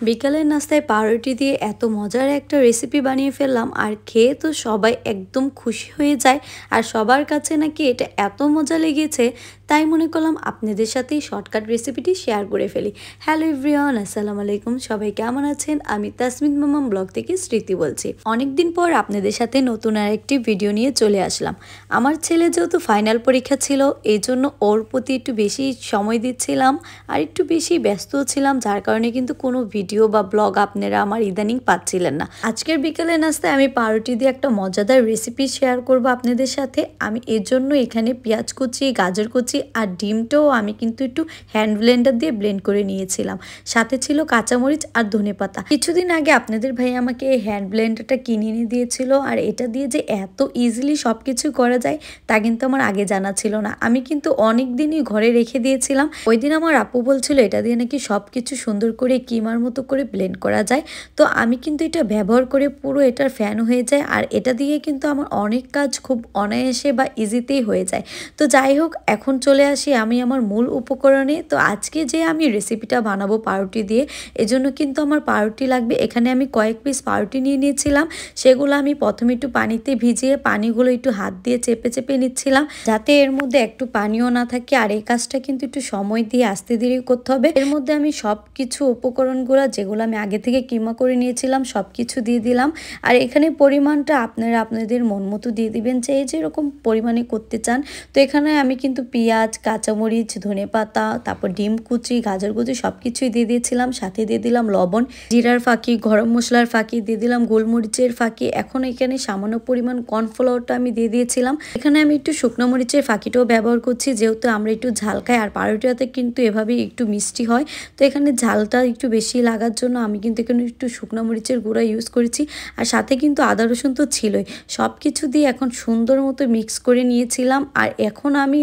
বিকালের নাস্তায় পাউরুটি দিয়ে এত মজার একটা রেসিপি বানিয়ে ফেললাম আর খেয়ে তো সবাই একদম খুশি হয়ে যায়। আর সবার কাছে নাকি এটা এত মজা লেগেছে, তাই মনে করলাম আপনাদের সাথে শর্টকাট রেসিপিটি শেয়ার করে ফেলি। হ্যালো এভরিওয়ান, আসসালামু আলাইকুম। সবাই কেমন আছেন? আমি তাসমিন মামাম ব্লগ থেকে স্মৃতি বলছি। অনেকদিন পর আপনাদের সাথে নতুন আর একটি ভিডিও নিয়ে চলে আসলাম। আমার ছেলে যেহেতু ফাইনাল পরীক্ষা ছিল, এই জন্য ওর প্রতি একটু বেশি সময় দিচ্ছিলাম আর একটু বেশি ব্যস্ত ছিলাম, যার কারণে কিন্তু কোনো ভিডিও বা ব্লগ আপনারা আমার ইদানিং পাচ্ছিলেন না। আজকের বিকেলে নাস্তায় আমি পাউরুটি দিয়ে একটা মজাদার রেসিপি শেয়ার করব আপনাদের সাথে। আমি এর জন্য এখানে পেঁয়াজ কুচি, গাজর কুচি আর ডিমটাও আমি কিন্তু একটু হ্যান্ড ব্লেন্ডার দিয়ে ব্লেন্ড করে নিয়েছিলাম। সাথে ছিল কাঁচামরিচ আর ধনেপাতা। কিছুদিন আগে আপনাদের ভাই আমাকে এই হ্যান্ড ব্লেন্ডারটা কিনে এনে দিয়েছিল, আর এটা দিয়ে যে এত ইজিলি সব কিছু করা যায় তা কিন্তু আমার আগে জানা ছিল না। আমি কিন্তু অনেক দিনই ঘরে রেখে দিয়েছিলাম। ওই দিন আমার আপু বলছিল এটা দিয়ে নাকি সব কিছু সুন্দর করে কিমার মতো করে ব্লেন্ড করা যায়। তো আমি কিন্তু এটা ব্যবহার করে পুরো এটার ফ্যান হয়ে যায়, আর এটা দিয়ে কিন্তু আমার অনেক কাজ খুব অনায়াসে বা ইজিতেই হয়ে যায়। তো যাই হোক, এখন চলে আসি আমি আমার মূল উপকরণে। তো আজকে যে আমি রেসিপিটা বানাবো পাউরুটি দিয়ে, এজন্য কিন্তু আমার পাউরুটি লাগবে। এখানে আমি কয়েক পিস পাউরুটি নিয়ে নিয়েছিলাম। সেগুলো আমি প্রথমে একটু পানিতে ভিজিয়ে পানিগুলো একটু হাত দিয়ে চেপে চেপে নিচ্ছিলাম, যাতে এর মধ্যে একটু পানিও না থাকে। আর এই কাজটা কিন্তু একটু সময় দিয়ে আস্তে ধীরে করতে হবে। এর মধ্যে আমি সব কিছু উপকরণগুলো যেগুলো আমি আগে থেকে কিমা করে নিয়েছিলাম সব কিছু দিয়ে দিলাম। আর এখানে পরিমাণটা আপনারা আপনাদের মন মতো দিয়ে দিবেন, যে যেরকম পরিমাণে করতে চান। তো এখানে আমি কিন্তু পেঁয়াজ, কাঁচামরিচ, ধনেপাতা, তারপর ডিম কুচি, গাজর কুচি সব কিছুই দিয়ে দিয়েছিলাম। সাথে দিয়ে দিলাম লবণ, জিরার ফাঁকি, গরম মশলার ফাঁকি, দিয়ে দিলাম গোলমরিচের ফাঁকি। এখন এখানে সামান্য পরিমাণ কর্নফ্লাওয়ারটা আমি দিয়ে দিয়েছিলাম। এখানে আমি একটু শুকনো মরিচের ফাঁকিটাও ব্যবহার করছি, যেহেতু আমরা একটু ঝাল খাই আর পাউরুটিতে কিন্তু এভাবেই একটু মিষ্টি হয়। তো এখানে ঝালটা একটু বেশি লাগার জন্য আমি কিন্তু এখানে একটু শুকনো মরিচের গুঁড়া ইউজ করেছি। আর সাথে কিন্তু আদা রসুন তো ছিলই। সব কিছু দিয়ে এখন সুন্দর মতো মিক্স করে নিয়েছিলাম। আর এখন আমি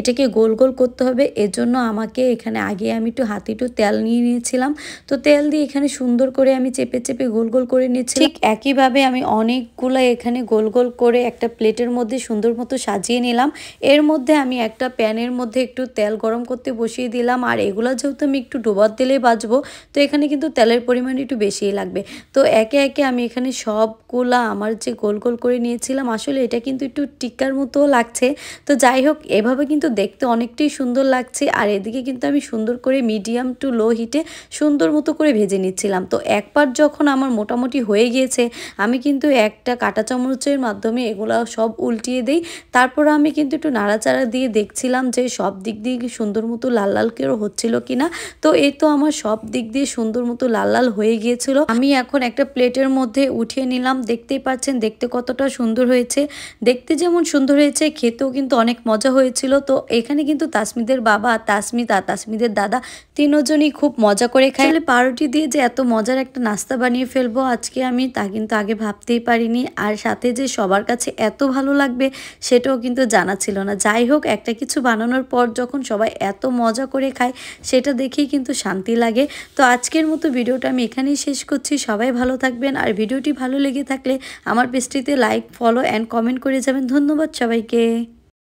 এটাকে গোল গোল করতে হবে। এজন্য আমাকে এখানে আগে আমি একটু হাতে একটু তেল নিয়ে নিয়েছিলাম। তো তেল দিয়ে এখানে সুন্দর করে আমি চেপে চেপে গোল গোল করে নিয়েছি। ঠিক একইভাবে আমি অনেকগুলো এখানে গোল গোল করে একটা প্লেটের মধ্যে সুন্দর মতো সাজিয়ে নিলাম। এর মধ্যে আমি একটা প্যানের মধ্যে একটু তেল গরম করতে বসিয়ে দিলাম। আর এগুলো যেহেতু আমি একটু ডোবার তেলে ভাজবো, তো এখানে কিন্তু তেলের পরিমাণ একটু বেশিই লাগবে। তো একে একে আমি এখানে সবগুলা আমার যে গোল গোল করে নিয়েছিলাম, আসলে এটা কিন্তু একটু টিক্কার মতো লাগছে। তো যাই হোক, এভাবে কিন্তু দেখতে অনেকটাই সুন্দর লাগছে। আর এদিকে কিন্তু আমি সুন্দর করে মিডিয়াম টু লো হিটে সুন্দর মতো করে ভেজে নিচ্ছিলাম। তো একবার যখন আমার মোটামুটি হয়ে গিয়েছে, আমি কিন্তু একটা কাঁটা চামচের মাধ্যমে এগুলা সব উল্টিয়ে দিই। তারপর আমি কিন্তু একটু নাড়াচাড়া দিয়ে দেখছিলাম যে সব দিক দিয়ে সুন্দর মতো লাল লাল করে হচ্ছিল কিনা। তো এই তো আমার সব দিক দিয়ে সুন্দর মতো লাল লাল হয়ে গিয়েছিল। আমি এখন একটা প্লেটের মধ্যে উঠিয়ে নিলাম। দেখতেই পাচ্ছেন দেখতে কতটা সুন্দর হয়েছে। দেখতে যেমন সুন্দর হয়েছে, খেতেও কিন্তু অনেক মজা হয়েছিল। তো এখানে কিন্তু তাসমিদের বাবা, তাসমিদ আর তাসমিদের দাদা তিনজনই খুব মজা করে খায়। পাউরুটি দিয়ে যে এত মজার একটা নাস্তা বানিয়ে ফেলবো আজকে আমি, তা কিন্তু আগে ভাবতেই পারিনি। আর সাথে যে সবার কাছে এত ভালো লাগবে সেটাও কিন্তু জানা ছিল না। যাই হোক, একটা কিছু বানানোর পর যখন সবাই এত মজা করে খায়, সেটা দেখেই কিন্তু শান্তি লাগে। তো আজকের মতো ভিডিওটা আমি এখানেই শেষ করছি। সবাই ভালো থাকবেন, আর ভিডিওটি ভালো লেগে থাকলে আমার পেজটিতে লাইক, ফলো অ্যান্ড কমেন্ট করে যাবেন। ধন্যবাদ সবাইকে।